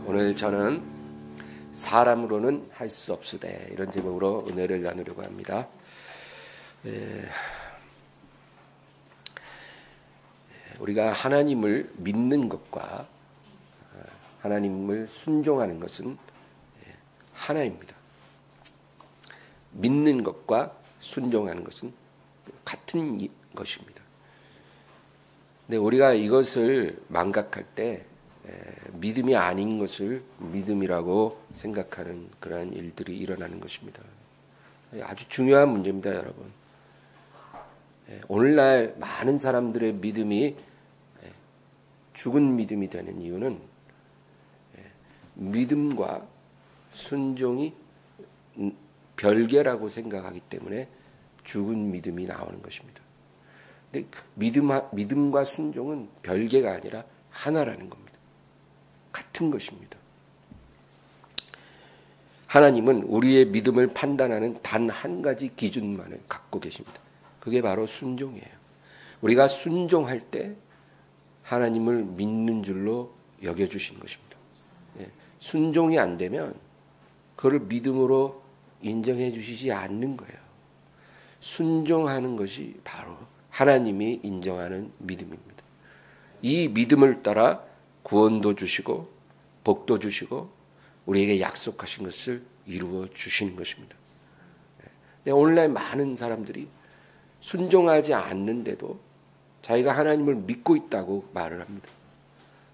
오늘 저는 사람으로는 할 수 없으되 이런 제목으로 은혜를 나누려고 합니다. 우리가 하나님을 믿는 것과 하나님을 순종하는 것은 하나입니다. 믿는 것과 순종하는 것은 같은 것입니다. 근데 우리가 이것을 망각할 때 믿음이 아닌 것을 믿음이라고 생각하는 그러한 일들이 일어나는 것입니다. 아주 중요한 문제입니다, 여러분. 오늘날 많은 사람들의 믿음이 죽은 믿음이 되는 이유는 믿음과 순종이 별개라고 생각하기 때문에 죽은 믿음이 나오는 것입니다. 근데 믿음과 순종은 별개가 아니라 하나라는 겁니다. 같은 것입니다. 하나님은 우리의 믿음을 판단하는 단 한 가지 기준만을 갖고 계십니다. 그게 바로 순종이에요. 우리가 순종할 때 하나님을 믿는 줄로 여겨주시는 것입니다. 순종이 안 되면 그걸 믿음으로 인정해 주시지 않는 거예요. 순종하는 것이 바로 하나님이 인정하는 믿음입니다. 이 믿음을 따라 구원도 주시고 복도 주시고 우리에게 약속하신 것을 이루어 주시는 것입니다. 오늘날 많은 사람들이 순종하지 않는데도 자기가 하나님을 믿고 있다고 말을 합니다.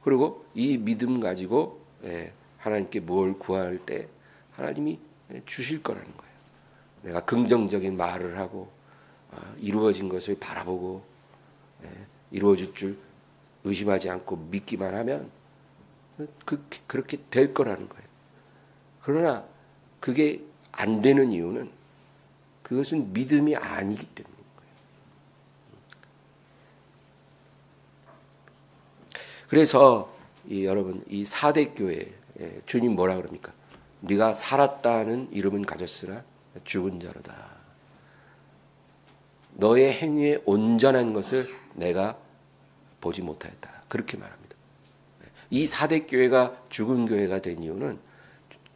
그리고 이 믿음 가지고 하나님께 뭘 구할 때 하나님이 주실 거라는 거예요. 내가 긍정적인 말을 하고 이루어진 것을 바라보고 이루어질 줄 의심하지 않고 믿기만 하면 그렇게 될 거라는 거예요. 그러나 그게 안 되는 이유는 그것은 믿음이 아니기 때문인 거예요. 그래서 여러분 이 사대 교회 주님 뭐라 그럽니까? 네가 살았다는 이름은 가졌으나 죽은 자로다. 너의 행위에 온전한 것을 내가 보지 못하였다. 그렇게 말합니다. 이 사대 교회가 죽은 교회가 된 이유는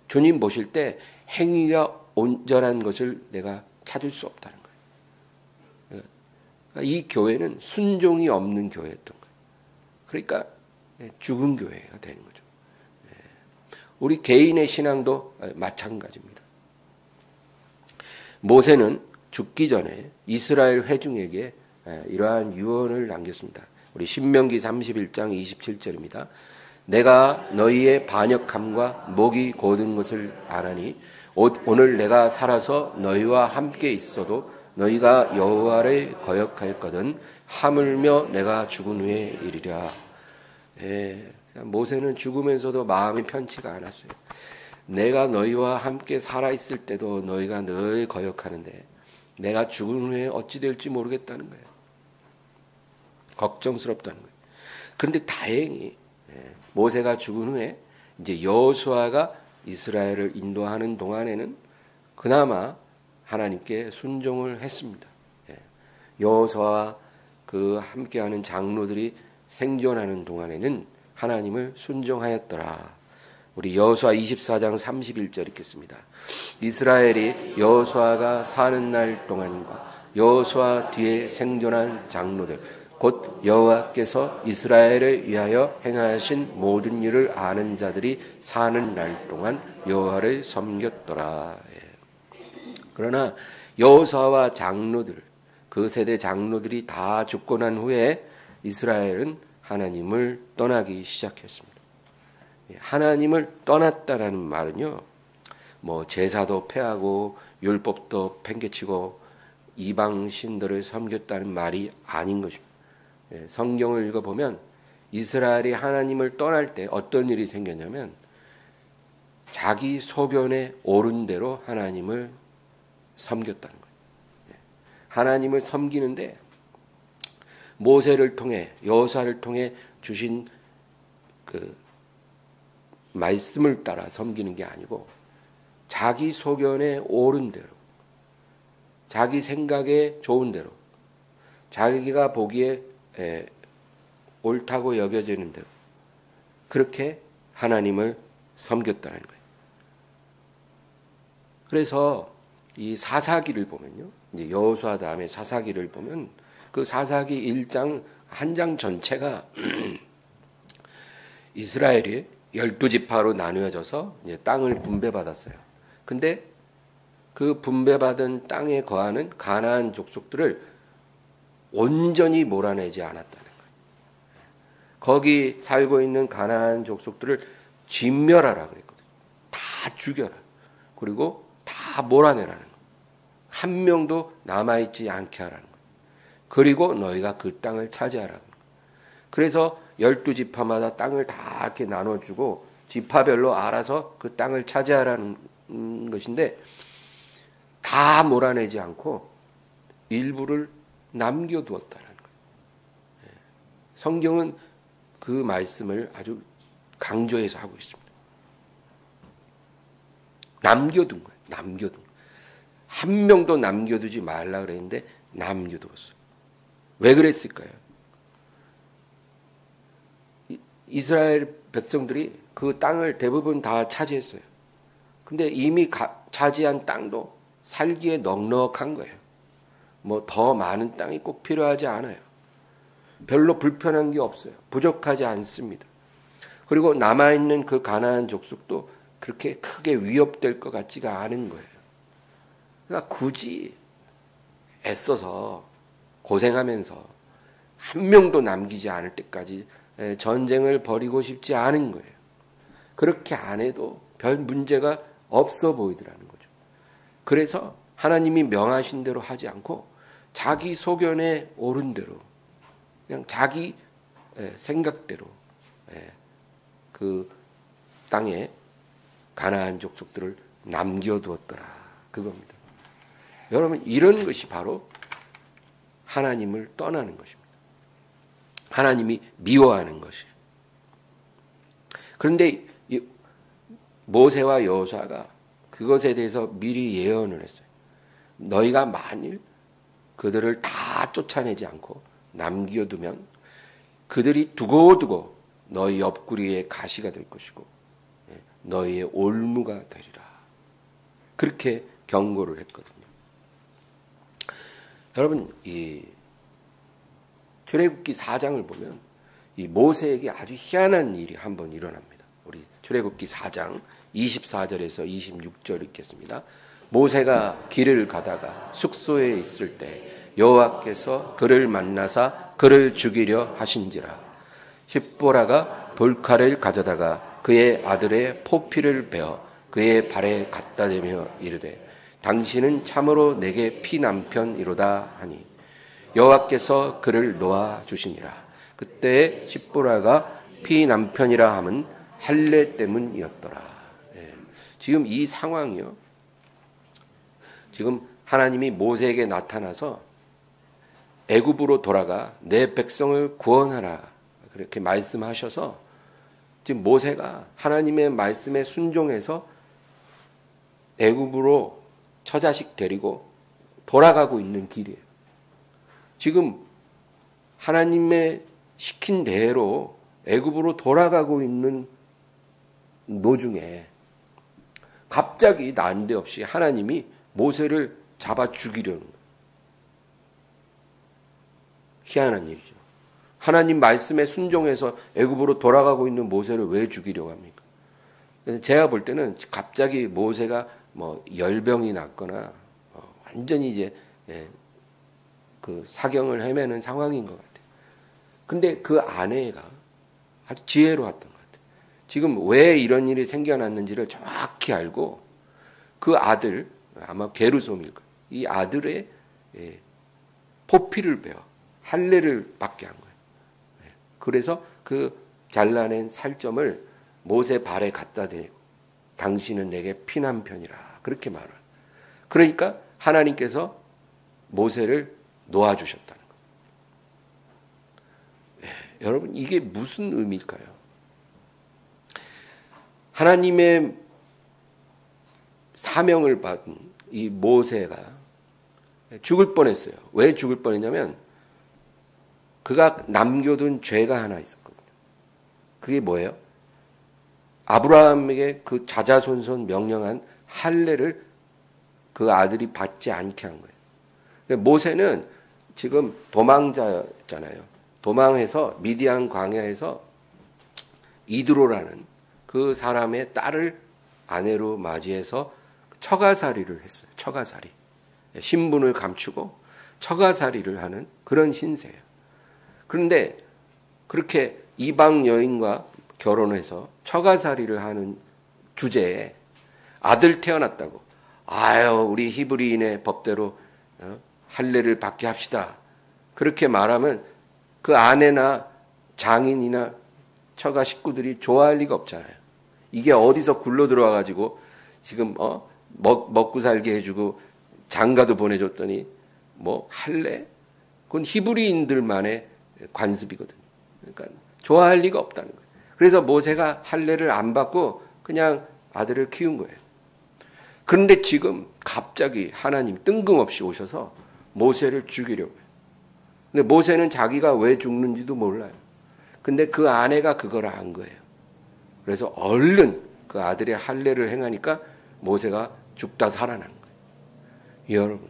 주님 보실 때 행위가 온전한 것을 내가 찾을 수 없다는 거예요. 이 교회는 순종이 없는 교회였던 거예요. 그러니까 죽은 교회가 되는 거죠. 우리 개인의 신앙도 마찬가지입니다. 모세는 죽기 전에 이스라엘 회중에게 이러한 유언을 남겼습니다. 우리 신명기 31장 27절입니다. 내가 너희의 반역함과 목이 곧은 것을 아나니 오늘 내가 살아서 너희와 함께 있어도 너희가 여호와를 거역할거든 하물며 내가 죽은 후에 이르랴. 모세는 죽으면서도 마음이 편치가 않았어요. 내가 너희와 함께 살아있을 때도 너희가 늘 거역하는데 내가 죽은 후에 어찌 될지 모르겠다는 거예요. 걱정스럽다는 거예요. 그런데 다행히 모세가 죽은 후에 이제 여호수아가 이스라엘을 인도하는 동안에는 그나마 하나님께 순종을 했습니다. 여호수아와 그 함께하는 장로들이 생존하는 동안에는 하나님을 순종하였더라. 우리 여호수아 24장 31절 읽겠습니다. 이스라엘이 여호수아가 사는 날 동안과 여호수아 뒤에 생존한 장로들 곧 여호와께서 이스라엘을 위하여 행하신 모든 일을 아는 자들이 사는 날 동안 여호와를 섬겼더라. 그러나 여호수아와 장로들 그 세대 장로들이 다 죽고 난 후에 이스라엘은 하나님을 떠나기 시작했습니다. 하나님을 떠났다라는 말은요, 뭐 제사도 폐하고 율법도 팽개치고 이방 신들을 섬겼다는 말이 아닌 것입니다. 성경을 읽어보면 이스라엘이 하나님을 떠날 때 어떤 일이 생겼냐면 자기 소견에 옳은 대로 하나님을 섬겼다는 거예요. 하나님을 섬기는데 모세를 통해 여호수아를 통해 주신 그 말씀을 따라 섬기는 게 아니고 자기 소견에 옳은 대로 자기 생각에 좋은 대로 자기가 보기에 옳다고 여겨지는 대로 그렇게 하나님을 섬겼다는 거예요. 그래서 이 사사기를 보면요, 이제 여호수아 다음에 사사기를 보면 그 사사기 1장 한 장 전체가 이스라엘이 12지파로 나누어져서 이제 땅을 분배받았어요. 근데 그 분배받은 땅에 거하는 가나안 족속들을 온전히 몰아내지 않았다는 거예요. 거기 살고 있는 가나안 족속들을 진멸하라 그랬거든요. 다 죽여라. 그리고 다 몰아내라는 거예요. 한 명도 남아있지 않게 하라는 거예요. 그리고 너희가 그 땅을 차지하라는 거예요. 그래서 12지파마다 땅을 다 이렇게 나눠주고 지파별로 알아서 그 땅을 차지하라는 것인데 다 몰아내지 않고 일부를 남겨두었다는 거예요. 성경은 그 말씀을 아주 강조해서 하고 있습니다. 남겨둔 거예요. 남겨둔 거예요. 한 명도 남겨두지 말라 그랬는데 남겨두었어요. 왜 그랬을까요? 이스라엘 백성들이 그 땅을 대부분 다 차지했어요. 근데 이미 차지한 땅도 살기에 넉넉한 거예요. 뭐 더 많은 땅이 꼭 필요하지 않아요. 별로 불편한 게 없어요. 부족하지 않습니다. 그리고 남아있는 그 가나안 족속도 그렇게 크게 위협될 것 같지가 않은 거예요. 그러니까 굳이 애써서 고생하면서 한 명도 남기지 않을 때까지 전쟁을 벌이고 싶지 않은 거예요. 그렇게 안 해도 별 문제가 없어 보이더라는 거죠. 그래서 하나님이 명하신 대로 하지 않고 자기 소견에 옳은 대로 그냥 자기 생각대로 그 땅에 가나안 족속들을 남겨두었더라. 그겁니다. 여러분, 이런 것이 바로 하나님을 떠나는 것입니다. 하나님이 미워하는 것이에요. 그런데 모세와 여호수아가 그것에 대해서 미리 예언을 했어요. 너희가 만일 그들을 다 쫓아내지 않고 남겨두면 그들이 두고두고 너희 옆구리에 가시가 될 것이고 너희의 올무가 되리라. 그렇게 경고를 했거든요. 여러분, 이 출애굽기 4장을 보면 이 모세에게 아주 희한한 일이 한번 일어납니다. 우리 출애굽기 4장 24절에서 26절 읽겠습니다. 모세가 길을 가다가 숙소에 있을 때 여호와께서 그를 만나사 그를 죽이려 하신지라. 십보라가 돌칼을 가져다가 그의 아들의 포피를 베어 그의 발에 갖다 대며 이르되 당신은 참으로 내게 피남편이로다 하니 여호와께서 그를 놓아 주시니라. 그때 십보라가 피남편이라 함은 할례 때문이었더라. 지금 이 상황이요. 지금 하나님이 모세에게 나타나서 애굽으로 돌아가 내 백성을 구원하라 그렇게 말씀하셔서 지금 모세가 하나님의 말씀에 순종해서 애굽으로 처자식 데리고 돌아가고 있는 길이에요. 지금 하나님의 시킨 대로 애굽으로 돌아가고 있는 노중에 갑자기 난데없이 하나님이 모세를 잡아 죽이려는 거예요. 희한한 일이죠. 하나님 말씀에 순종해서 애굽으로 돌아가고 있는 모세를 왜 죽이려고 합니까? 제가 볼 때는 갑자기 모세가 뭐 열병이 났거나 완전히 이제 그 사경을 헤매는 상황인 것 같아요. 근데 그 아내가 아주 지혜로웠던 것 같아요. 지금 왜 이런 일이 생겨났는지를 정확히 알고 그 아들, 아마 게르솜일 거예요. 이 아들의 포피를 베어 할례를 받게 한 거예요. 그래서 그 잘라낸 살점을 모세 발에 갖다 대고 당신은 내게 피남편이라 그렇게 말을. 그러니까 하나님께서 모세를 놓아주셨다는 거예요. 여러분, 이게 무슨 의미일까요? 하나님의 사명을 받은 이 모세가 죽을 뻔했어요. 왜 죽을 뻔했냐면 그가 남겨둔 죄가 하나 있었거든요. 그게 뭐예요? 아브라함에게 그 자자손손 명령한 할례를 그 아들이 받지 않게 한 거예요. 모세는 지금 도망자였잖아요. 도망해서 미디안 광야에서 이드로라는 그 사람의 딸을 아내로 맞이해서 처가살이를 했어요. 처가살이. 신분을 감추고 처가살이를 하는 그런 신세예요. 그런데 그렇게 이방 여인과 결혼해서 처가살이를 하는 주제에 아들 태어났다고, 아유 우리 히브리인의 법대로 할례를 받게 합시다, 그렇게 말하면 그 아내나 장인이나 처가 식구들이 좋아할 리가 없잖아요. 이게 어디서 굴러 들어와 가지고 지금 먹고 살게 해주고 장가도 보내줬더니 뭐 할례? 그건 히브리인들만의 관습이거든요. 그러니까 좋아할 리가 없다는 거예요. 그래서 모세가 할례를 안 받고 그냥 아들을 키운 거예요. 그런데 지금 갑자기 하나님 뜬금없이 오셔서 모세를 죽이려고 해요. 근데 모세는 자기가 왜 죽는지도 몰라요. 근데 그 아내가 그걸 안 거예요. 그래서 얼른 그 아들의 할례를 행하니까 모세가 죽다 살아난 거예요. 여러분,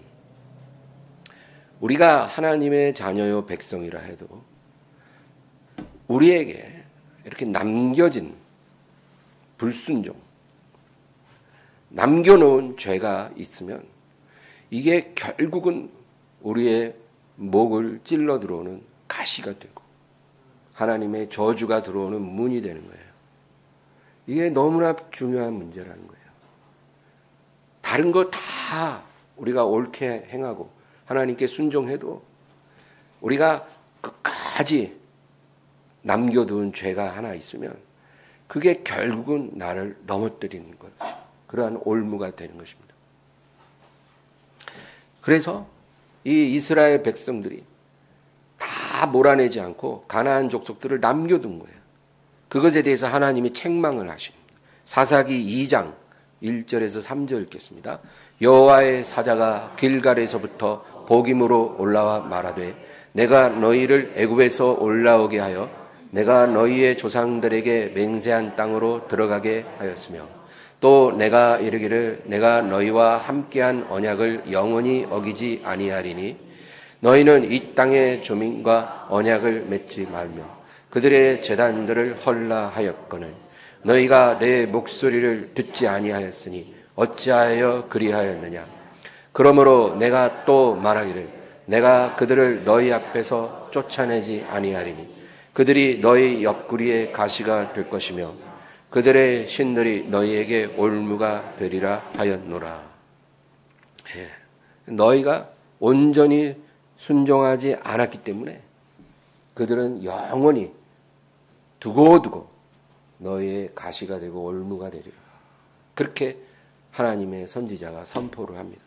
우리가 하나님의 자녀요 백성이라 해도 우리에게 이렇게 남겨진 불순종, 남겨놓은 죄가 있으면 이게 결국은 우리의 목을 찔러 들어오는 가시가 되고 하나님의 저주가 들어오는 문이 되는 거예요. 이게 너무나 중요한 문제라는 거예요. 다른 거 다 우리가 옳게 행하고 하나님께 순종해도 우리가 끝까지 남겨둔 죄가 하나 있으면 그게 결국은 나를 넘어뜨리는 것, 그러한 올무가 되는 것입니다. 그래서 이 이스라엘 백성들이 다 몰아내지 않고 가나안 족속들을 남겨둔 거예요. 그것에 대해서 하나님이 책망을 하십니다. 사사기 2장 1절에서 3절 읽겠습니다. 여호와의 사자가 길갈에서부터 복임으로 올라와 말하되 내가 너희를 애굽에서 올라오게 하여 내가 너희의 조상들에게 맹세한 땅으로 들어가게 하였으며 또 내가 이르기를 내가 너희와 함께한 언약을 영원히 어기지 아니하리니 너희는 이 땅의 조민과 언약을 맺지 말며 그들의 제단들을 헐라하였거늘 너희가 내 목소리를 듣지 아니하였으니 어찌하여 그리하였느냐. 그러므로 내가 또 말하기를 내가 그들을 너희 앞에서 쫓아내지 아니하리니 그들이 너희 옆구리에 가시가 될 것이며 그들의 신들이 너희에게 올무가 되리라 하였노라. 너희가 온전히 순종하지 않았기 때문에 그들은 영원히 두고두고 너희의 가시가 되고 올무가 되리라. 그렇게 하나님의 선지자가 선포를 합니다.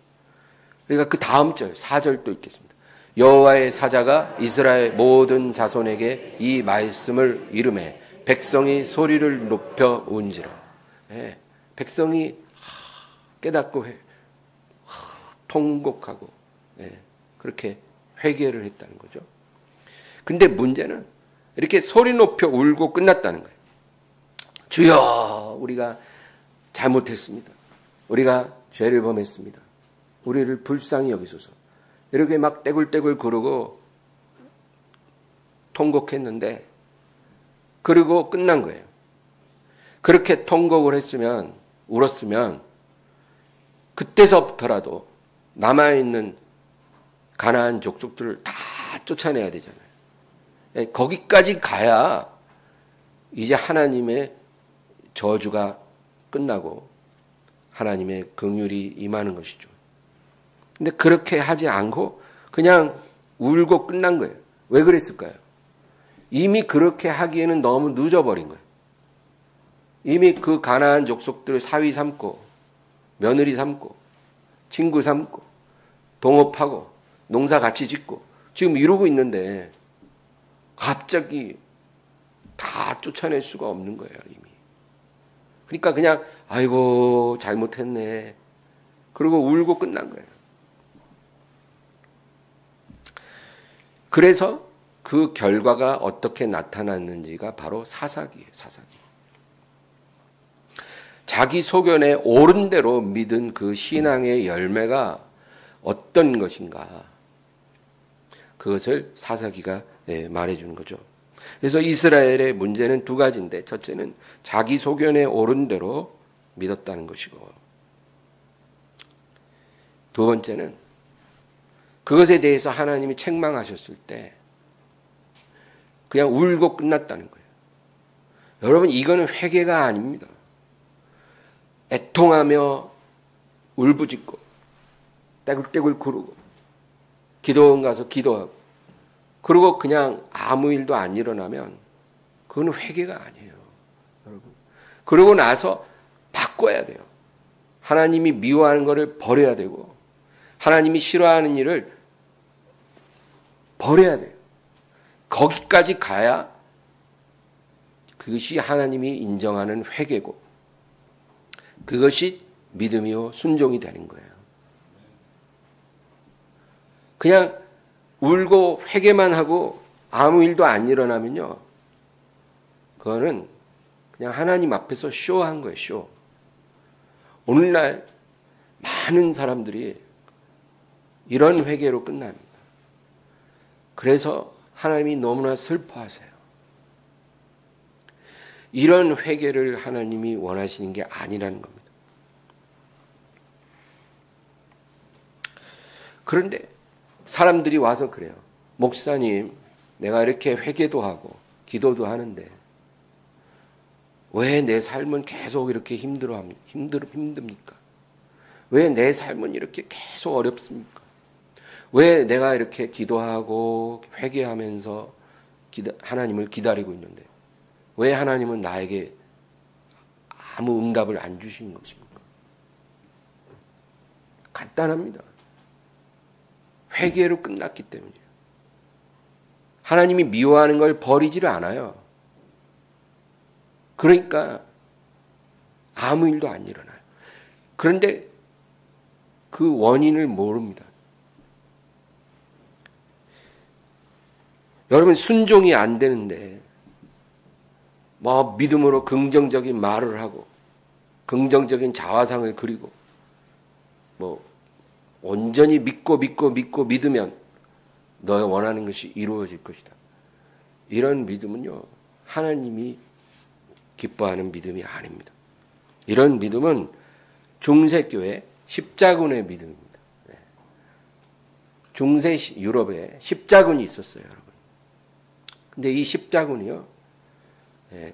그러니까 그 다음 절 4절도 읽겠습니다. 여호와의 사자가 이스라엘 모든 자손에게 이 말씀을 이르매 백성이 소리를 높여 운지라. 백성이 깨닫고 통곡하고 그렇게 회개를 했다는 거죠. 근데 문제는 이렇게 소리 높여 울고 끝났다는 거예요. 주여, 우리가 잘못했습니다. 우리가 죄를 범했습니다. 우리를 불쌍히 여기소서. 이렇게 막 떼굴떼굴 그러고 통곡했는데 그리고 끝난 거예요. 그렇게 통곡을 했으면, 울었으면 그때서부터라도 남아있는 가나안 족속들을 다 쫓아내야 되잖아요. 거기까지 가야 이제 하나님의 저주가 끝나고 하나님의 긍휼이 임하는 것이죠. 근데 그렇게 하지 않고 그냥 울고 끝난 거예요. 왜 그랬을까요? 이미 그렇게 하기에는 너무 늦어버린 거예요. 이미 그 가나안 족속들을 사위 삼고 며느리 삼고 친구 삼고 동업하고 농사 같이 짓고 지금 이러고 있는데 갑자기 다 쫓아낼 수가 없는 거예요, 이미. 그러니까 그냥 아이고 잘못했네. 그리고 울고 끝난 거예요. 그래서 그 결과가 어떻게 나타났는지가 바로 사사기예요, 사사기. 자기 소견에 옳은 대로 믿은 그 신앙의 열매가 어떤 것인가, 그것을 사사기가 말해주는 거죠. 그래서 이스라엘의 문제는 두 가지인데, 첫째는 자기 소견에 옳은 대로 믿었다는 것이고, 두 번째는 그것에 대해서 하나님이 책망하셨을 때 그냥 울고 끝났다는 거예요. 여러분, 이거는 회개가 아닙니다. 애통하며 울부짖고 떼굴떼굴 구르고 기도원 가서 기도하고 그리고 그냥 아무 일도 안 일어나면 그건 회개가 아니에요, 여러분. 그러고 나서 바꿔야 돼요. 하나님이 미워하는 것을 버려야 되고 하나님이 싫어하는 일을 버려야 돼요. 거기까지 가야 그것이 하나님이 인정하는 회개고 그것이 믿음이요 순종이 되는 거예요. 그냥 울고 회개만 하고 아무 일도 안 일어나면요, 그거는 그냥 하나님 앞에서 쇼한 거예요, 쇼. 오늘날 많은 사람들이 이런 회개로 끝납니다. 그래서 하나님이 너무나 슬퍼하세요. 이런 회개를 하나님이 원하시는 게 아니라는 겁니다. 그런데 사람들이 와서 그래요. 목사님, 내가 이렇게 회개도 하고 기도도 하는데 왜 내 삶은 계속 이렇게 힘듭니까? 왜 내 삶은 이렇게 계속 어렵습니까? 왜 내가 이렇게 기도하고 회개하면서 하나님을 기다리고 있는데 왜 하나님은 나에게 아무 응답을 안 주시는 것입니까? 간단합니다. 회개로 끝났기 때문이에요. 하나님이 미워하는 걸 버리지를 않아요. 그러니까 아무 일도 안 일어나요. 그런데 그 원인을 모릅니다. 여러분, 순종이 안 되는데 뭐 믿음으로 긍정적인 말을 하고 긍정적인 자화상을 그리고 뭐 온전히 믿고 믿으면 너의 원하는 것이 이루어질 것이다. 이런 믿음은요, 하나님이 기뻐하는 믿음이 아닙니다. 이런 믿음은 중세교회 십자군의 믿음입니다. 중세 유럽에 십자군이 있었어요, 여러분. 근데 이 십자군이요,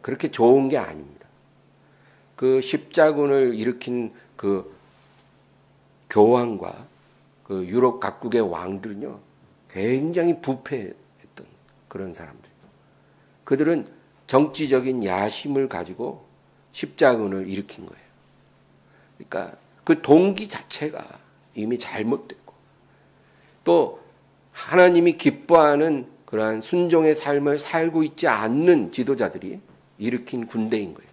그렇게 좋은 게 아닙니다. 그 십자군을 일으킨 그 교황과 그 유럽 각국의 왕들은요, 굉장히 부패했던 그런 사람들이에요. 그들은 정치적인 야심을 가지고 십자군을 일으킨 거예요. 그러니까 그 동기 자체가 이미 잘못됐고 또 하나님이 기뻐하는 그러한 순종의 삶을 살고 있지 않는 지도자들이 일으킨 군대인 거예요.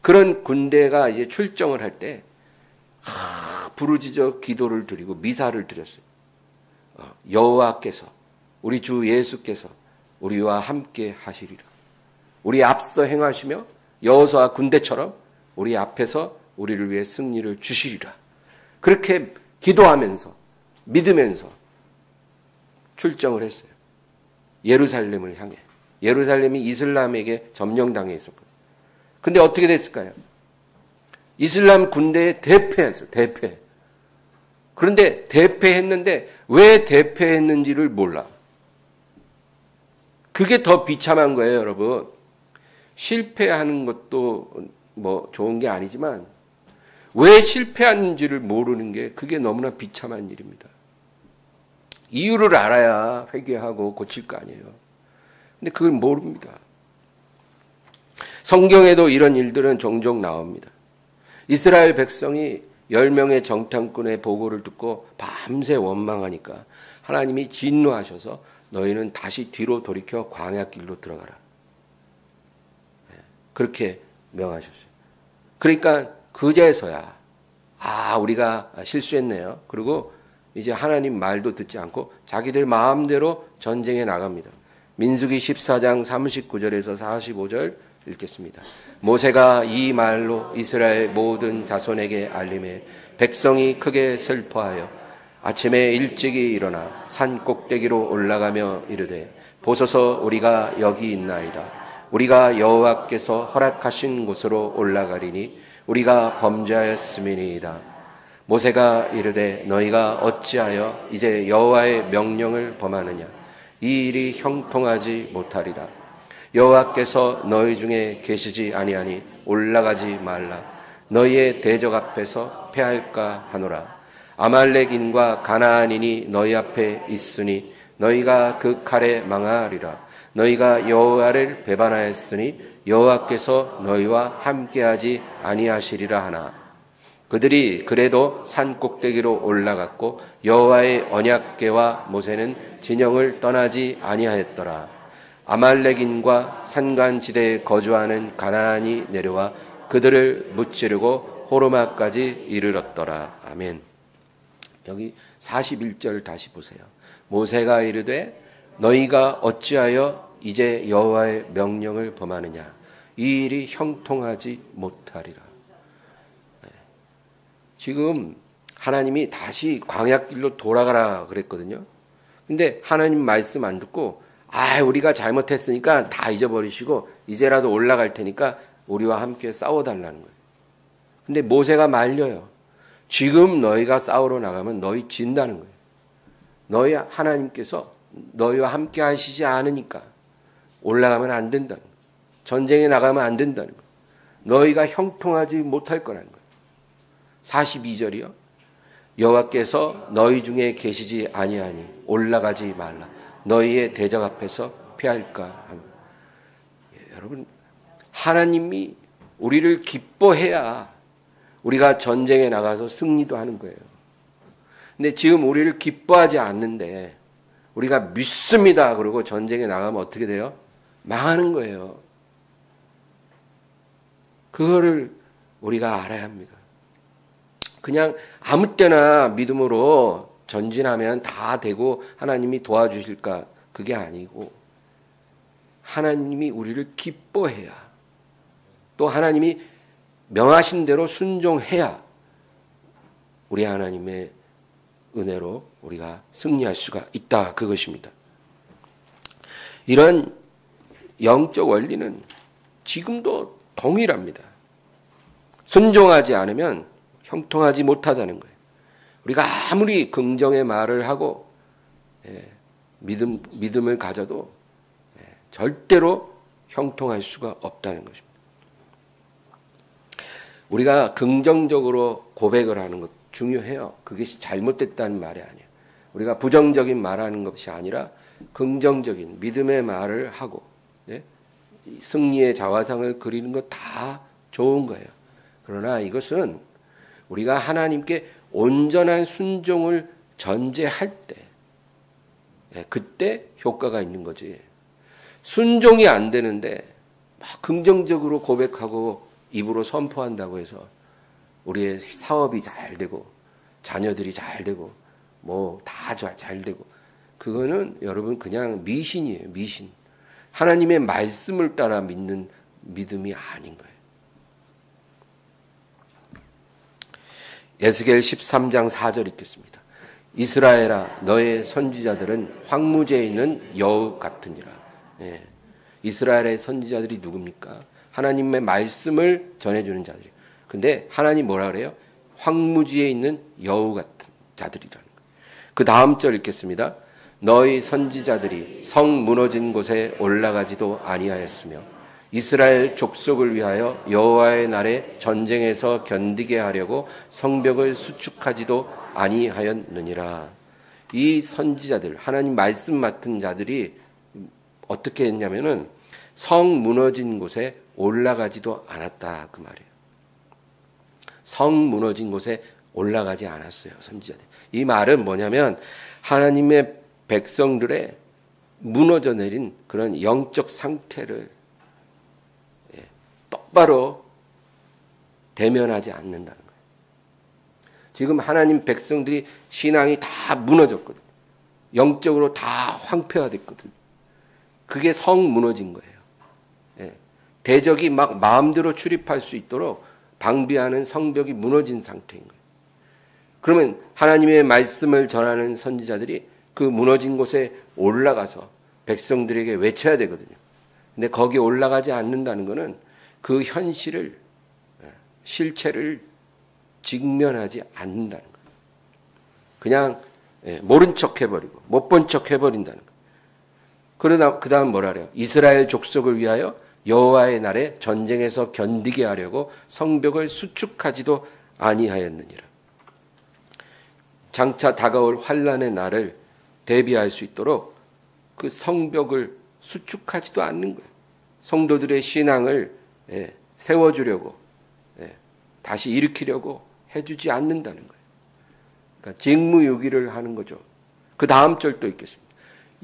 그런 군대가 이제 출정을 할 때 부르짖어 기도를 드리고 미사를 드렸어요. 여호와께서 우리 주 예수께서 우리와 함께 하시리라. 우리 앞서 행하시며 여호수아 군대처럼 우리 앞에서 우리를 위해 승리를 주시리라. 그렇게 기도하면서 믿으면서 출정을 했어요. 예루살렘을 향해. 예루살렘이 이슬람에게 점령당해 있었거든요. 근데 어떻게 됐을까요? 이슬람 군대에 대패했어요. 대패. 그런데 대패했는데 왜 대패했는지를 몰라. 그게 더 비참한 거예요, 여러분. 실패하는 것도 뭐 좋은 게 아니지만 왜 실패했는지를 모르는 게 그게 너무나 비참한 일입니다. 이유를 알아야 회개하고 고칠 거 아니에요. 근데 그걸 모릅니다. 성경에도 이런 일들은 종종 나옵니다. 이스라엘 백성이 10명의 정탐꾼의 보고를 듣고 밤새 원망하니까 하나님이 진노하셔서 너희는 다시 뒤로 돌이켜 광야길로 들어가라. 그렇게 명하셨어요. 그러니까 그제서야 우리가 실수했네요. 그리고 이제 하나님 말도 듣지 않고 자기들 마음대로 전쟁에 나갑니다. 민수기 14장 39절에서 45절 읽겠습니다. 모세가 이 말로 이스라엘 모든 자손에게 알림해 백성이 크게 슬퍼하여 아침에 일찍이 일어나 산 꼭대기로 올라가며 이르되 보소서 우리가 여기 있나이다. 우리가 여호와께서 허락하신 곳으로 올라가리니 우리가 범죄하였음이니이다. 모세가 이르되 너희가 어찌하여 이제 여호와의 명령을 범하느냐. 이 일이 형통하지 못하리라. 여호와께서 너희 중에 계시지 아니하니 올라가지 말라. 너희의 대적 앞에서 패할까 하노라. 아말렉인과 가나안인이 너희 앞에 있으니 너희가 그 칼에 망하리라. 너희가 여호와를 배반하였으니 여호와께서 너희와 함께하지 아니하시리라 하나. 그들이 그래도 산 꼭대기로 올라갔고 여호와의 언약궤와 모세는 진영을 떠나지 아니하였더라. 아말렉인과 산간지대에 거주하는 가나안이 내려와 그들을 무찌르고 호르마까지 이르렀더라. 아멘. 여기 41절 다시 보세요. 모세가 이르되 너희가 어찌하여 이제 여호와의 명령을 범하느냐. 이 일이 형통하지 못하리라. 지금 하나님이 다시 광야길로 돌아가라 그랬거든요. 근데 하나님 말씀 안 듣고 우리가 잘못했으니까 다 잊어버리시고 이제라도 올라갈 테니까 우리와 함께 싸워달라는 거예요. 근데 모세가 말려요. 지금 너희가 싸우러 나가면 너희 진다는 거예요. 너희 하나님께서 너희와 함께 하시지 않으니까 올라가면 안 된다는 거예요. 전쟁에 나가면 안 된다는 거예요. 너희가 형통하지 못할 거라는 거예요. 42절이요. 여호와께서 너희 중에 계시지 아니하니 올라가지 말라. 너희의 대적 앞에서 피할까 하노라. 여러분, 하나님이 우리를 기뻐해야 우리가 전쟁에 나가서 승리도 하는 거예요. 근데 지금 우리를 기뻐하지 않는데 우리가 믿습니다 그러고 전쟁에 나가면 어떻게 돼요? 망하는 거예요. 그거를 우리가 알아야 합니다. 그냥 아무 때나 믿음으로 전진하면 다 되고 하나님이 도와주실까? 그게 아니고 하나님이 우리를 기뻐해야 또 하나님이 명하신 대로 순종해야 우리 하나님의 은혜로 우리가 승리할 수가 있다. 그것입니다. 이런 영적 원리는 지금도 동일합니다. 순종하지 않으면 형통하지 못하다는 거예요. 우리가 아무리 긍정의 말을 하고 믿음을 가져도 절대로 형통할 수가 없다는 것입니다. 우리가 긍정적으로 고백을 하는 것 중요해요. 그것이 잘못됐다는 말이 아니에요. 우리가 부정적인 말하는 것이 아니라 긍정적인 믿음의 말을 하고 승리의 자화상을 그리는 것 다 좋은 거예요. 그러나 이것은 우리가 하나님께 온전한 순종을 전제할 때 그때 효과가 있는 거지. 순종이 안 되는데 막 긍정적으로 고백하고 입으로 선포한다고 해서 우리의 사업이 잘 되고 자녀들이 잘 되고 뭐 다 잘 되고 그거는 여러분 그냥 미신이에요. 미신. 하나님의 말씀을 따라 믿는 믿음이 아닌 거예요. 에스겔 13장 4절 읽겠습니다. 이스라엘아 너의 선지자들은 황무지에 있는 여우 같으니라. 이스라엘의 선지자들이 누굽니까? 하나님의 말씀을 전해주는 자들이에요. 근데 하나님 뭐라 그래요? 황무지에 있는 여우 같은 자들이라는 거예요. 그 다음 절 읽겠습니다. 너희 선지자들이 성 무너진 곳에 올라가지도 아니하였으며 이스라엘 족속을 위하여 여호와의 날에 전쟁에서 견디게 하려고 성벽을 수축하지도 아니하였느니라. 이 선지자들, 하나님 말씀 맡은 자들이 어떻게 했냐면은 성 무너진 곳에 올라가지도 않았다 그 말이에요. 성 무너진 곳에 올라가지 않았어요, 선지자들. 이 말은 뭐냐면 하나님의 백성들의 무너져 내린 그런 영적 상태를 똑바로 대면하지 않는다는 거예요. 지금 하나님 백성들이 신앙이 다 무너졌거든. 영적으로 다 황폐화됐거든. 그게 성 무너진 거예요. 대적이 막 마음대로 출입할 수 있도록 방비하는 성벽이 무너진 상태인 거예요. 그러면 하나님의 말씀을 전하는 선지자들이 그 무너진 곳에 올라가서 백성들에게 외쳐야 되거든요. 근데 거기에 올라가지 않는다는 것은 그 현실을, 실체를 직면하지 않는다는 거예요. 그냥 모른 척 해버리고 못 본 척 해버린다는 거예요. 그러다 그 다음 뭐라 그래요? 이스라엘 족속을 위하여 여호와의 날에 전쟁에서 견디게 하려고 성벽을 수축하지도 아니하였느니라. 장차 다가올 환난의 날을 대비할 수 있도록 그 성벽을 수축하지도 않는 거예요. 성도들의 신앙을 세워주려고 다시 일으키려고 해주지 않는다는 거예요. 그러니까 직무유기를 하는 거죠. 그 다음 절도 있겠습니다.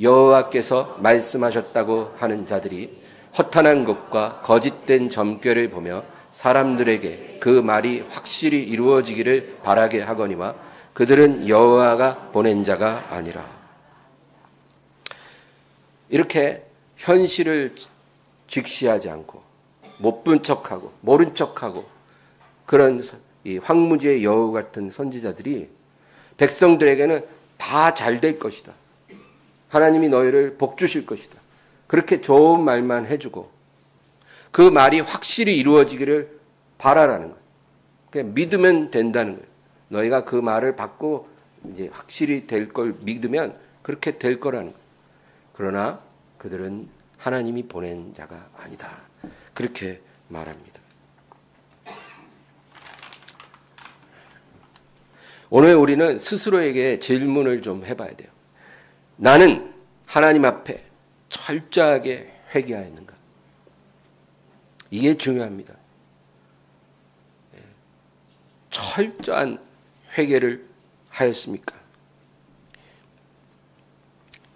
여호와께서 말씀하셨다고 하는 자들이 허탄한 것과 거짓된 점괘를 보며 사람들에게 그 말이 확실히 이루어지기를 바라게 하거니와 그들은 여호와가 보낸 자가 아니라. 이렇게 현실을 직시하지 않고 못 본 척하고 모른 척하고 그런 이 황무지의 여우 같은 선지자들이 백성들에게는 다 잘 될 것이다. 하나님이 너희를 복 주실 것이다. 그렇게 좋은 말만 해주고 그 말이 확실히 이루어지기를 바라라는 거예요. 그냥 믿으면 된다는 거예요. 너희가 그 말을 받고 이제 확실히 될 걸 믿으면 그렇게 될 거라는 거예요. 그러나 그들은 하나님이 보낸 자가 아니다. 그렇게 말합니다. 오늘 우리는 스스로에게 질문을 좀 해봐야 돼요. 나는 하나님 앞에 철저하게 회개하였는가? 이게 중요합니다. 철저한 회개를 하였습니까?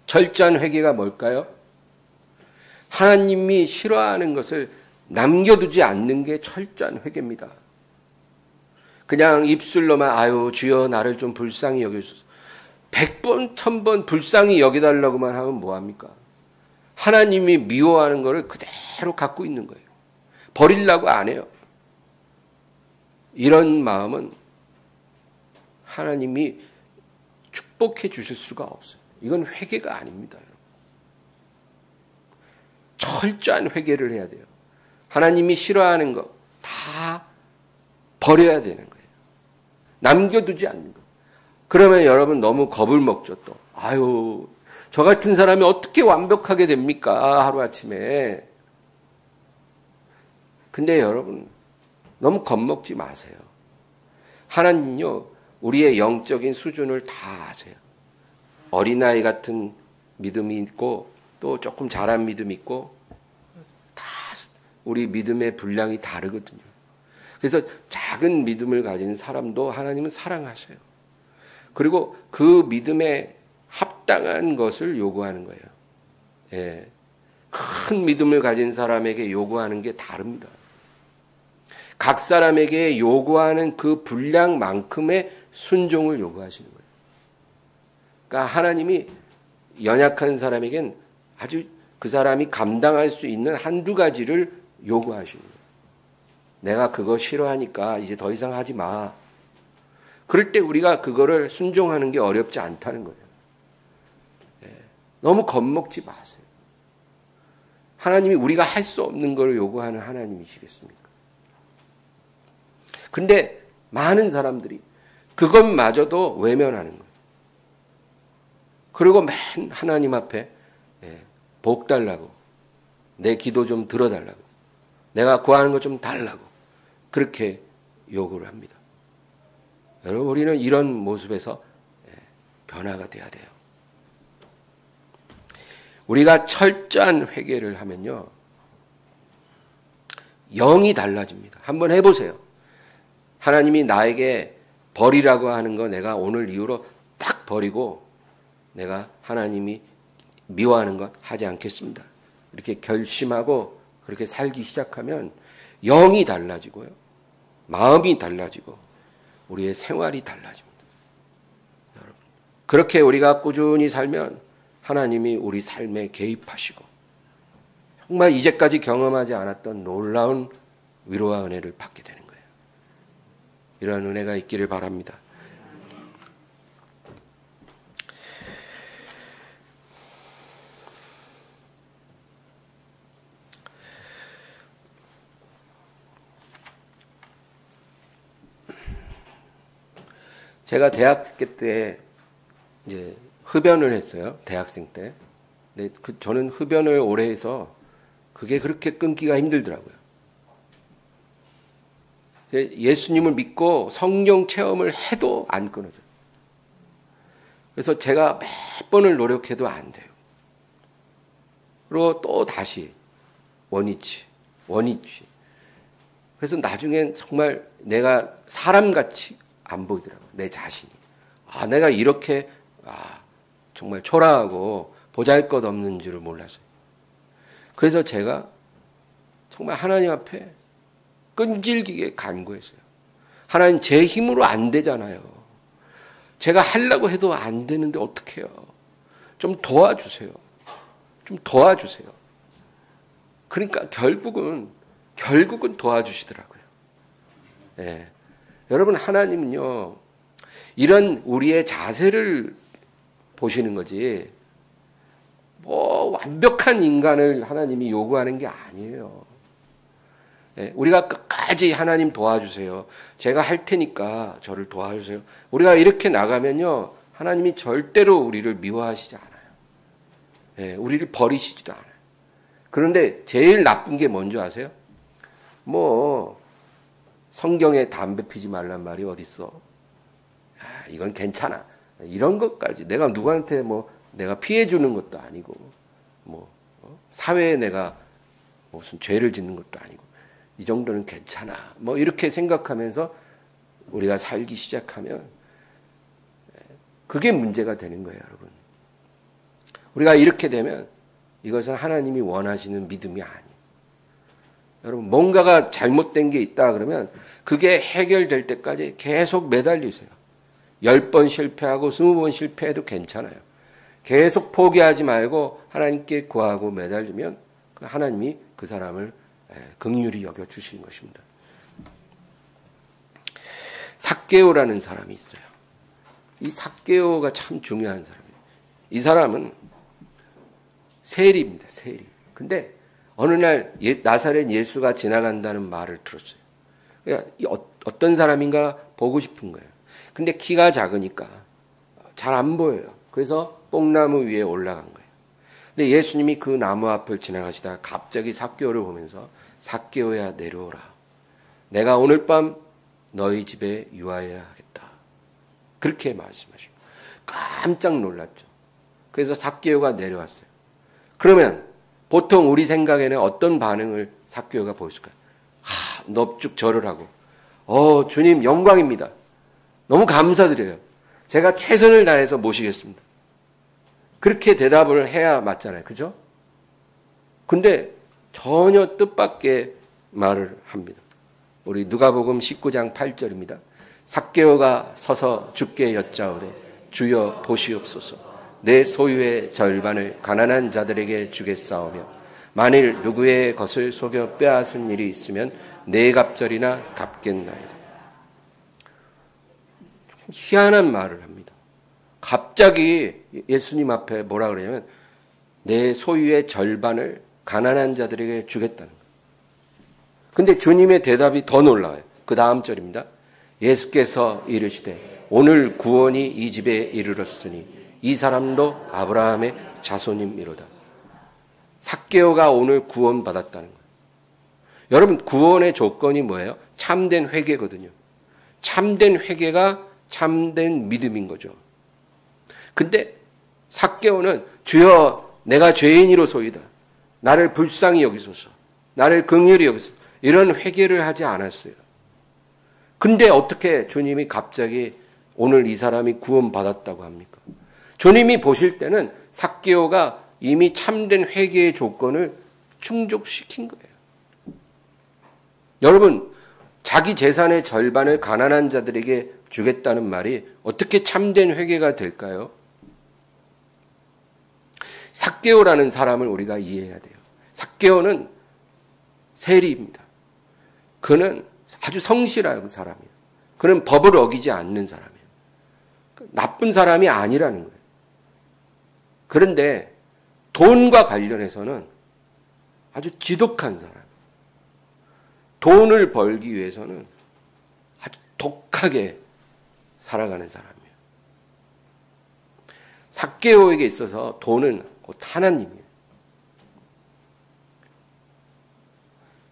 철저한 회개가 뭘까요? 하나님이 싫어하는 것을 남겨두지 않는 게 철저한 회개입니다. 그냥 입술로만 아유 주여 나를 좀 불쌍히 여겨주소서 100번 1000번 불쌍히 여겨달라고만 하면 뭐합니까? 하나님이 미워하는 것을 그대로 갖고 있는 거예요. 버리려고 안 해요. 이런 마음은 하나님이 축복해 주실 수가 없어요. 이건 회개가 아닙니다. 철저한 회개를 해야 돼요. 하나님이 싫어하는 거 다 버려야 되는 거예요. 남겨두지 않는 거. 그러면 여러분 너무 겁을 먹죠 또. 아유 저 같은 사람이 어떻게 완벽하게 됩니까? 하루아침에. 근데 여러분 너무 겁먹지 마세요. 하나님요 우리의 영적인 수준을 다 아세요. 어린아이 같은 믿음이 있고 또 조금 자란 믿음이 있고 다 우리 믿음의 분량이 다르거든요. 그래서 작은 믿음을 가진 사람도 하나님은 사랑하셔요. 그리고 그 믿음에 합당한 것을 요구하는 거예요. 예. 큰 믿음을 가진 사람에게 요구하는 게 다릅니다. 각 사람에게 요구하는 그 분량만큼의 순종을 요구하시는 거예요. 그러니까 하나님이 연약한 사람에겐 아주 그 사람이 감당할 수 있는 한두 가지를 요구하시는 거예요. 내가 그거 싫어하니까 이제 더 이상 하지 마. 그럴 때 우리가 그거를 순종하는 게 어렵지 않다는 거예요. 너무 겁먹지 마세요. 하나님이 우리가 할 수 없는 걸 요구하는 하나님이시겠습니까? 근데 많은 사람들이 그것마저도 외면하는 거예요. 그리고 맨 하나님 앞에 복 달라고, 내 기도 좀 들어달라고, 내가 구하는 거 좀 달라고 그렇게 요구를 합니다. 여러분 우리는 이런 모습에서 변화가 돼야 돼요. 우리가 철저한 회개를 하면요 영이 달라집니다. 한번 해보세요. 하나님이 나에게 버리라고 하는 거 내가 오늘 이후로 딱 버리고 내가 하나님이 미워하는 것 하지 않겠습니다. 이렇게 결심하고 그렇게 살기 시작하면 영이 달라지고요. 마음이 달라지고 우리의 생활이 달라집니다. 여러분, 그렇게 우리가 꾸준히 살면 하나님이 우리 삶에 개입하시고 정말 이제까지 경험하지 않았던 놀라운 위로와 은혜를 받게 되는 거예요. 이러한 은혜가 있기를 바랍니다. 제가 대학교 때 이제 흡연을 했어요. 대학생 때. 근데 저는 흡연을 오래 해서 그게 그렇게 끊기가 힘들더라고요. 예수님을 믿고 성령 체험을 해도 안 끊어져요. 그래서 제가 몇 번을 노력해도 안 돼요. 그리고 또 다시 원위치. 그래서 나중엔 정말 내가 사람같이 안 보이더라고요. 내 자신이. 내가 이렇게 정말 초라하고 보잘것없는 줄을 몰랐어요. 그래서 제가 정말 하나님 앞에 끈질기게 간구했어요. 하나님, 제 힘으로 안 되잖아요. 제가 하려고 해도 안 되는데 어떡해요. 좀 도와주세요. 그러니까 결국은 도와주시더라고요. 네. 여러분, 하나님은요, 이런 우리의 자세를 보시는 거지, 완벽한 인간을 하나님이 요구하는 게 아니에요. 예, 우리가 끝까지 하나님 도와주세요. 제가 할 테니까 저를 도와주세요. 우리가 이렇게 나가면요, 하나님이 절대로 우리를 미워하시지 않아요. 예, 우리를 버리시지도 않아요. 그런데 제일 나쁜 게 뭔지 아세요? 성경에 담배 피지 말란 말이 어딨어? 이건 괜찮아. 이런 것까지 내가 누구한테 내가 피해 주는 것도 아니고 사회에 내가 무슨 죄를 짓는 것도 아니고 이 정도는 괜찮아. 이렇게 생각하면서 우리가 살기 시작하면 그게 문제가 되는 거예요, 여러분. 우리가 이렇게 되면 이것은 하나님이 원하시는 믿음이 아니에요. 여러분, 뭔가가 잘못된 게 있다 그러면 그게 해결될 때까지 계속 매달리세요. 10번 실패하고 20번 실패해도 괜찮아요. 계속 포기하지 말고 하나님께 구하고 매달리면 하나님이 그 사람을 긍휼히 여겨주시는 것입니다. 삭개오라는 사람이 있어요. 이 삭개오가 참 중요한 사람이에요. 이 사람은 세리입니다. 세리. 근데 어느 날 나사렛 예수가 지나간다는 말을 들었어요. 그러니까 어떤 사람인가 보고 싶은 거예요. 근데 키가 작으니까 잘 안 보여요. 그래서 뽕나무 위에 올라간 거예요. 근데 예수님이 그 나무 앞을 지나가시다가 갑자기 삭개오를 보면서 삭개오야, 내려오라. 내가 오늘 밤 너희 집에 유하여야 하겠다. 그렇게 말씀하시고 깜짝 놀랐죠. 그래서 삭개오가 내려왔어요. 그러면 보통 우리 생각에는 어떤 반응을 삭개오가 보였을까요? 넙죽 절을 하고 주님 영광입니다. 너무 감사드려요. 제가 최선을 다해서 모시겠습니다. 그렇게 대답을 해야 맞잖아요. 그죠? 근데 전혀 뜻밖의 말을 합니다. 우리 누가복음 19장 8절입니다. 삭개오가 서서 주께 여짜오되 주여 보시옵소서. 내 소유의 절반을 가난한 자들에게 주겠사오며 만일 누구의 것을 속여 빼앗은 일이 있으면 네 갑절이나 갚겠나이다. 희한한 말을 합니다. 갑자기 예수님 앞에 뭐라 그러냐면 내 소유의 절반을 가난한 자들에게 주겠다는 거예요. 근데 주님의 대답이 더 놀라워요. 그 다음 절입니다. 예수께서 이르시되 오늘 구원이 이 집에 이르렀으니 이 사람도 아브라함의 자손임이로다. 삭개오가 오늘 구원받았다는 거예요. 여러분, 구원의 조건이 뭐예요? 참된 회개거든요. 참된 회개가 참된 믿음인 거죠. 근데 삭개오는 주여 내가 죄인이로소이다. 나를 불쌍히 여기소서. 나를 긍휼히 여기소서. 이런 회개를 하지 않았어요. 근데 어떻게 주님이 갑자기 오늘 이 사람이 구원받았다고 합니까? 주님이 보실 때는 삭개오가 이미 참된 회개의 조건을 충족시킨 거예요. 여러분, 자기 재산의 절반을 가난한 자들에게 주겠다는 말이 어떻게 참된 회개가 될까요? 삭개오라는 사람을 우리가 이해해야 돼요. 삭개오는 세리입니다. 그는 아주 성실한 사람이에요. 그는 법을 어기지 않는 사람이에요. 나쁜 사람이 아니라는 거예요. 그런데 돈과 관련해서는 아주 지독한 사람. 돈을 벌기 위해서는 아주 독하게 살아가는 사람이에요. 삭개오에게 있어서 돈은 곧 하나님이에요.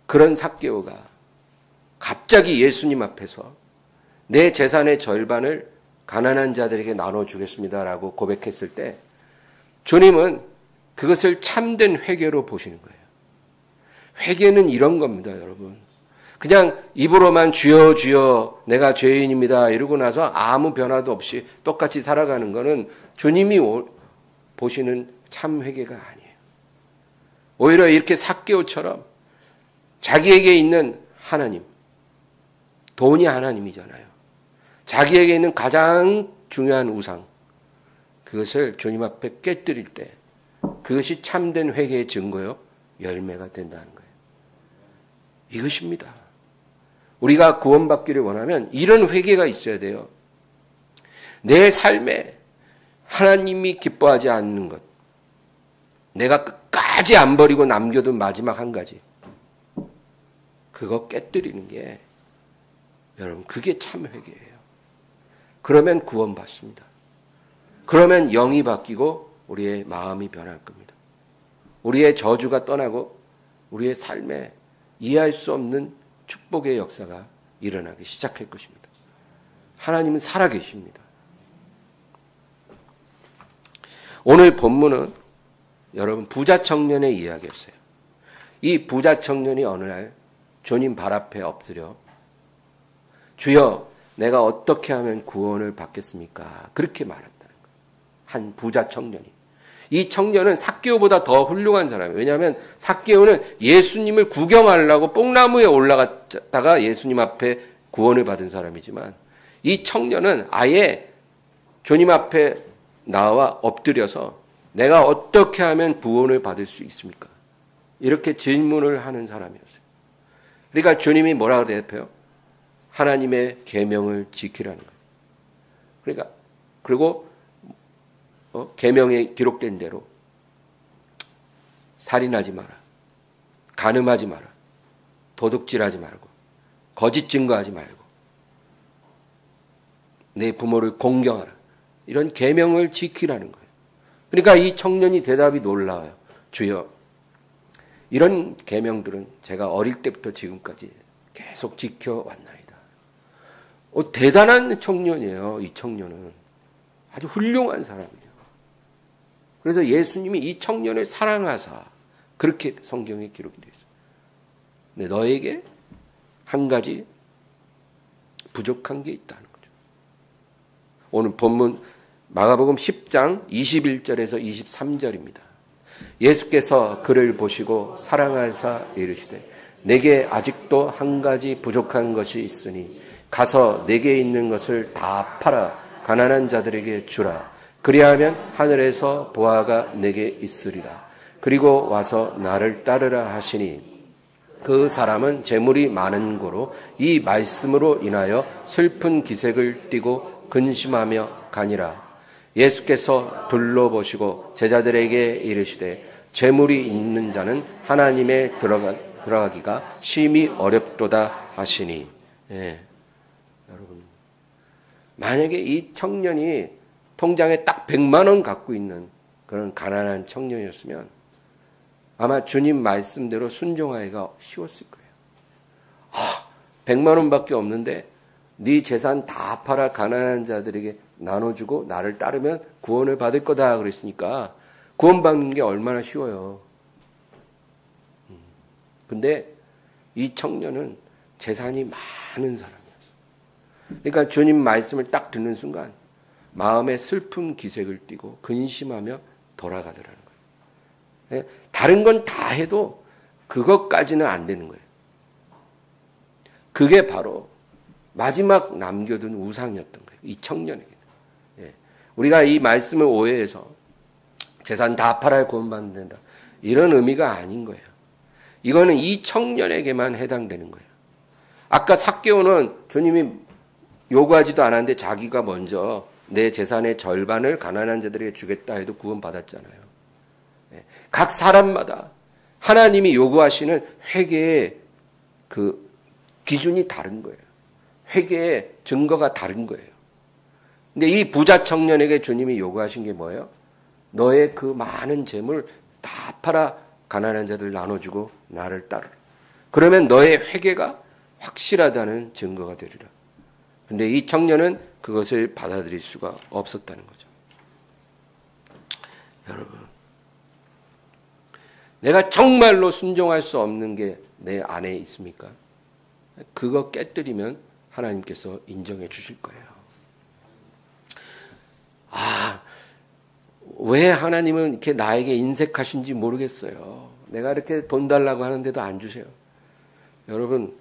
그런 삭개오가 갑자기 예수님 앞에서 내 재산의 절반을 가난한 자들에게 나눠주겠습니다라고 고백했을 때 주님은 그것을 참된 회개로 보시는 거예요. 회개는 이런 겁니다, 여러분. 그냥 입으로만 주여 주여 내가 죄인입니다 이러고 나서 아무 변화도 없이 똑같이 살아가는 것은 주님이 보시는 참 회개가 아니에요. 오히려 이렇게 삭개오처럼 자기에게 있는 하나님, 돈이 하나님이잖아요. 자기에게 있는 가장 중요한 우상, 그것을 주님 앞에 깨뜨릴 때 그것이 참된 회개의 증거요, 열매가 된다는 거예요. 이것입니다. 우리가 구원받기를 원하면 이런 회개가 있어야 돼요. 내 삶에 하나님이 기뻐하지 않는 것, 내가 끝까지 안 버리고 남겨둔 마지막 한 가지, 그거 깨뜨리는 게 여러분 그게 참 회개예요. 그러면 구원받습니다. 그러면 영이 바뀌고 우리의 마음이 변할 겁니다. 우리의 저주가 떠나고 우리의 삶에 이해할 수 없는 축복의 역사가 일어나기 시작할 것입니다. 하나님은 살아계십니다. 오늘 본문은 여러분 부자 청년의 이야기였어요. 이 부자 청년이 어느 날 주님 발 앞에 엎드려 주여 내가 어떻게 하면 구원을 받겠습니까? 그렇게 말했다는 거예요. 한 부자 청년이. 이 청년은 삭개오보다 더 훌륭한 사람이에요. 왜냐하면 삭개오는 예수님을 구경하려고 뽕나무에 올라갔다가 예수님 앞에 구원을 받은 사람이지만 이 청년은 아예 주님 앞에 나와 엎드려서 내가 어떻게 하면 구원을 받을 수 있습니까? 이렇게 질문을 하는 사람이었어요. 그러니까 주님이 뭐라고 대답해요? 하나님의 계명을 지키라는 거예요. 그러니까 그리고 계명에 기록된 대로 살인하지 마라, 간음하지 마라, 도둑질하지 말고, 거짓 증거하지 말고, 내 부모를 공경하라. 이런 계명을 지키라는 거예요. 그러니까 이 청년이 대답이 놀라워요. 주여, 이런 계명들은 제가 어릴 때부터 지금까지 계속 지켜왔나이다. 대단한 청년이에요. 이 청년은 아주 훌륭한 사람이에요. 그래서 예수님이 이 청년을 사랑하사 그렇게 성경에 기록이 되어 있어요. 근데 너에게 한 가지 부족한 게 있다는 거죠. 오늘 본문 마가복음 10장 21절에서 23절입니다. 예수께서 그를 보시고 사랑하사 이르시되 내게 아직도 한 가지 부족한 것이 있으니 가서 내게 있는 것을 다 팔아 가난한 자들에게 주라. 그리하면 하늘에서 보화가 내게 있으리라. 그리고 와서 나를 따르라 하시니 그 사람은 재물이 많은 고로 이 말씀으로 인하여 슬픈 기색을 띠고 근심하며 가니라. 예수께서 둘러보시고 제자들에게 이르시되 재물이 있는 자는 하나님에 들어가기가 심히 어렵도다 하시니. 여러분, 만약에 이 청년이 통장에 딱 100만 원 갖고 있는 그런 가난한 청년이었으면 아마 주님 말씀대로 순종하기가 쉬웠을 거예요. 100만 원밖에 없는데 네 재산 다 팔아 가난한 자들에게 나눠주고 나를 따르면 구원을 받을 거다 그랬으니까 구원받는 게 얼마나 쉬워요. 근데 이 청년은 재산이 많은 사람이었어요. 그러니까 주님 말씀을 딱 듣는 순간 마음에 슬픈 기색을 띠고 근심하며 돌아가더라는 거예요. 다른 건 다 해도 그것까지는 안 되는 거예요. 그게 바로 마지막 남겨둔 우상이었던 거예요. 이 청년에게는. 우리가 이 말씀을 오해해서 재산 다 팔아야 구원받는다. 이런 의미가 아닌 거예요. 이거는 이 청년에게만 해당되는 거예요. 아까 삭개오는 주님이 요구하지도 않았는데 자기가 먼저 내 재산의 절반을 가난한 자들에게 주겠다 해도 구원받았잖아요. 각 사람마다 하나님이 요구하시는 회개의 그 기준이 다른 거예요. 회개의 증거가 다른 거예요. 근데 이 부자 청년에게 주님이 요구하신 게 뭐예요? 너의 그 많은 재물 다 팔아 가난한 자들 나눠주고 나를 따르라. 그러면 너의 회개가 확실하다는 증거가 되리라. 근데 이 청년은 그것을 받아들일 수가 없었다는 거죠. 여러분, 내가 정말로 순종할 수 없는 게 내 안에 있습니까? 그거 깨뜨리면 하나님께서 인정해 주실 거예요. 왜 하나님은 이렇게 나에게 인색하신지 모르겠어요. 내가 이렇게 돈 달라고 하는데도 안 주세요. 여러분,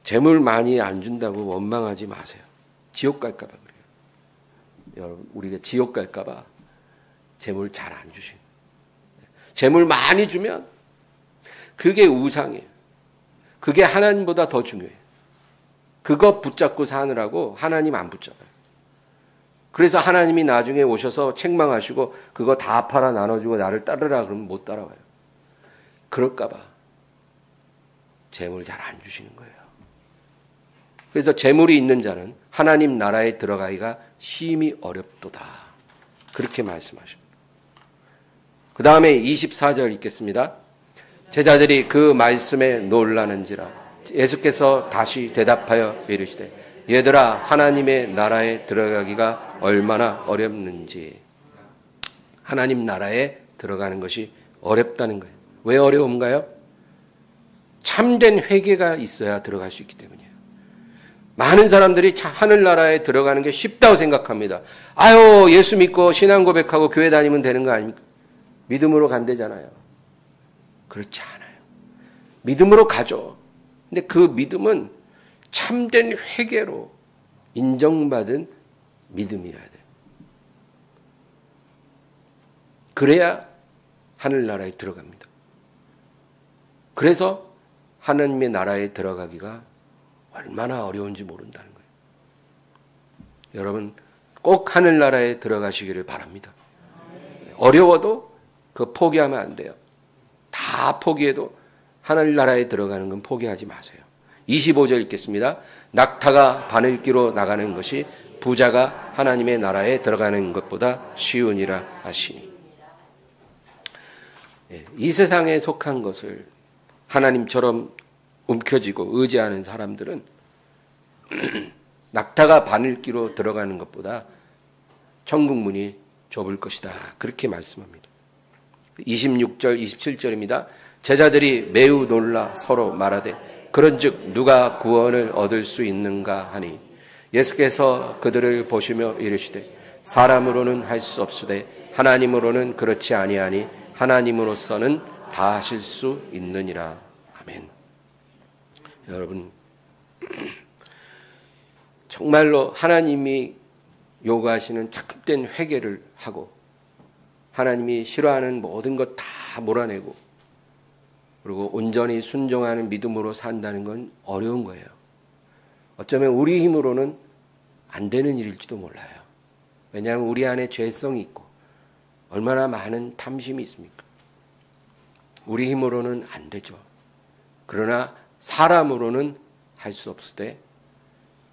재물 많이 안 준다고 원망하지 마세요. 지옥 갈까 봐 그래요. 여러분, 우리가 지옥 갈까 봐 재물 잘 안 주시는. 재물 많이 주면 그게 우상이에요. 그게 하나님보다 더 중요해요. 그거 붙잡고 사느라고 하나님 안 붙잡아요. 그래서 하나님이 나중에 오셔서 책망하시고 그거 다 팔아 나눠주고 나를 따르라 그러면 못 따라와요. 그럴까 봐 재물 잘 안 주시는 거예요. 그래서 재물이 있는 자는 하나님 나라에 들어가기가 심히 어렵도다. 그렇게 말씀하십니다. 그 다음에 24절 읽겠습니다. 제자들이 그 말씀에 놀라는지라 예수께서 다시 대답하여 이르시되 얘들아 하나님의 나라에 들어가기가 얼마나 어렵는지. 하나님 나라에 들어가는 것이 어렵다는 거예요. 왜 어려운가요? 참된 회개가 있어야 들어갈 수 있기 때문이에요. 많은 사람들이 하늘나라에 들어가는 게 쉽다고 생각합니다. 아유, 예수 믿고 신앙 고백하고 교회 다니면 되는 거 아닙니까? 믿음으로 간대잖아요. 그렇지 않아요. 믿음으로 가죠. 근데 그 믿음은 참된 회개로 인정받은 믿음이어야 돼요. 그래야 하늘나라에 들어갑니다. 그래서 하나님의 나라에 들어가기가 얼마나 어려운지 모른다는 거예요. 여러분 꼭 하늘나라에 들어가시기를 바랍니다. 어려워도 그 포기하면 안 돼요. 다 포기해도 하늘나라에 들어가는 건 포기하지 마세요. 25절 읽겠습니다. 낙타가 바늘기로 나가는 것이 부자가 하나님의 나라에 들어가는 것보다 쉬우니라 하시니. 이 세상에 속한 것을 하나님처럼 움켜쥐고 의지하는 사람들은 낙타가 바늘기로 들어가는 것보다 천국 문이 좁을 것이다. 그렇게 말씀합니다. 26절, 27절입니다. 제자들이 매우 놀라 서로 말하되 그런즉 누가 구원을 얻을 수 있는가 하니 예수께서 그들을 보시며 이르시되 사람으로는 할 수 없으되 하나님으로는 그렇지 아니하니 하나님으로서는 다 하실 수 있느니라. 아멘. 여러분 정말로 하나님이 요구하시는 참된 회개를 하고 하나님이 싫어하는 모든 것 다 몰아내고 그리고 온전히 순종하는 믿음으로 산다는 건 어려운 거예요. 어쩌면 우리 힘으로는 안 되는 일일지도 몰라요. 왜냐하면 우리 안에 죄성이 있고 얼마나 많은 탐심이 있습니까? 우리 힘으로는 안 되죠. 그러나 사람으로는 할 수 없을 때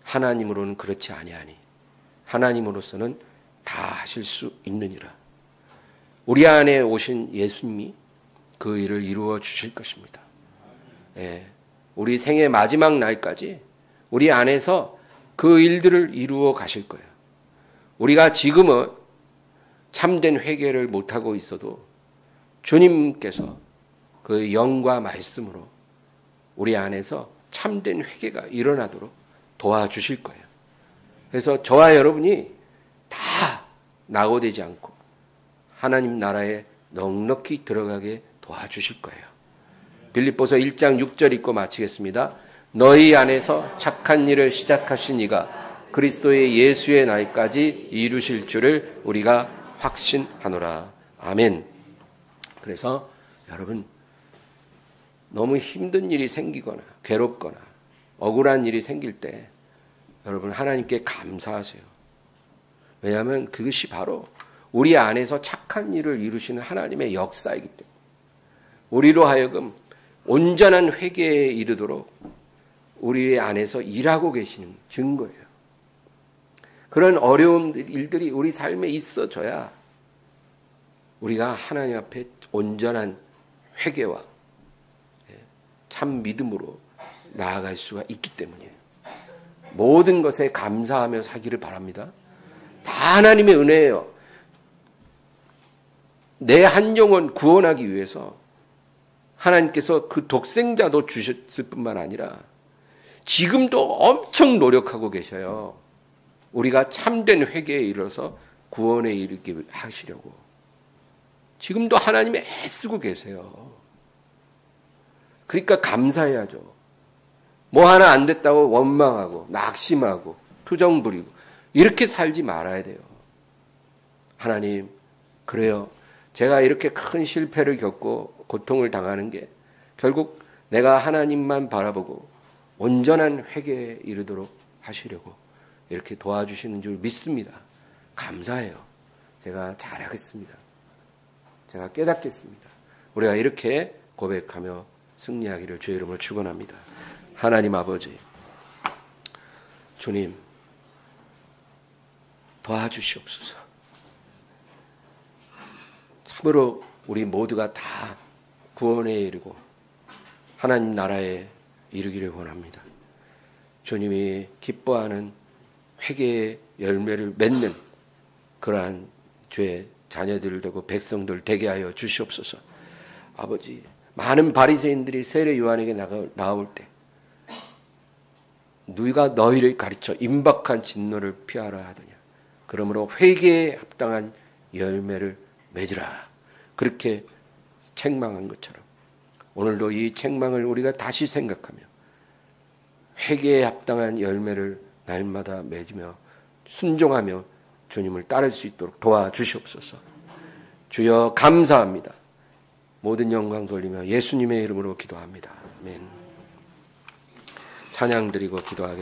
하나님으로는 그렇지 아니하니 하나님으로서는 다 하실 수 있느니라. 우리 안에 오신 예수님이 그 일을 이루어 주실 것입니다. 우리 생의 마지막 날까지 우리 안에서 그 일들을 이루어 가실 거예요. 우리가 지금은 참된 회개를 못하고 있어도 주님께서 그 영과 말씀으로 우리 안에서 참된 회개가 일어나도록 도와주실 거예요. 그래서 저와 여러분이 다 낙오되지 않고 하나님 나라에 넉넉히 들어가게 도와주실 거예요. 빌립보서 1장 6절 읽고 마치겠습니다. 너희 안에서 착한 일을 시작하신 이가 그리스도의 예수의 날까지 이루실 줄을 우리가 확신하노라. 아멘. 그래서 여러분 너무 힘든 일이 생기거나 괴롭거나 억울한 일이 생길 때 여러분 하나님께 감사하세요. 왜냐하면 그것이 바로 우리 안에서 착한 일을 이루시는 하나님의 역사이기 때문에 우리로 하여금 온전한 회개에 이르도록 우리 안에서 일하고 계시는 증거예요. 그런 어려운 일들이 우리 삶에 있어져야 우리가 하나님 앞에 온전한 회개와 참 믿음으로 나아갈 수가 있기 때문이에요. 모든 것에 감사하며 살기를 바랍니다. 다 하나님의 은혜예요. 내 한 영혼 구원하기 위해서 하나님께서 그 독생자도 주셨을 뿐만 아니라 지금도 엄청 노력하고 계셔요. 우리가 참된 회개에 이르러서 구원에 이르게 하시려고. 지금도 하나님이 애쓰고 계세요. 그러니까 감사해야죠. 뭐 하나 안 됐다고 원망하고 낙심하고 투정 부리고 이렇게 살지 말아야 돼요. 하나님, 그래요. 제가 이렇게 큰 실패를 겪고 고통을 당하는 게 결국 내가 하나님만 바라보고 온전한 회개에 이르도록 하시려고 이렇게 도와주시는 줄 믿습니다. 감사해요. 제가 잘하겠습니다. 제가 깨닫겠습니다. 우리가 이렇게 고백하며 승리하기를 주의 이름으로 축원합니다. 하나님 아버지, 주님 도와주시옵소서. 참으로 우리 모두가 다 구원에 이르고 하나님 나라에 이르기를 원합니다. 주님이 기뻐하는 회개의 열매를 맺는 그러한 주의 자녀들 되고 백성들 되게 하여 주시옵소서. 아버지, 많은 바리새인들이 세례 요한에게 나올 때 누가 너희를 가르쳐 임박한 진노를 피하라 하더냐. 그러므로 회개에 합당한 열매를 맺으라. 그렇게 책망한 것처럼 오늘도 이 책망을 우리가 다시 생각하며 회개에 합당한 열매를 날마다 맺으며 순종하며 주님을 따를 수 있도록 도와주시옵소서. 주여 감사합니다. 모든 영광 돌리며 예수님의 이름으로 기도합니다. 아멘. 찬양 드리고 기도하겠습니다.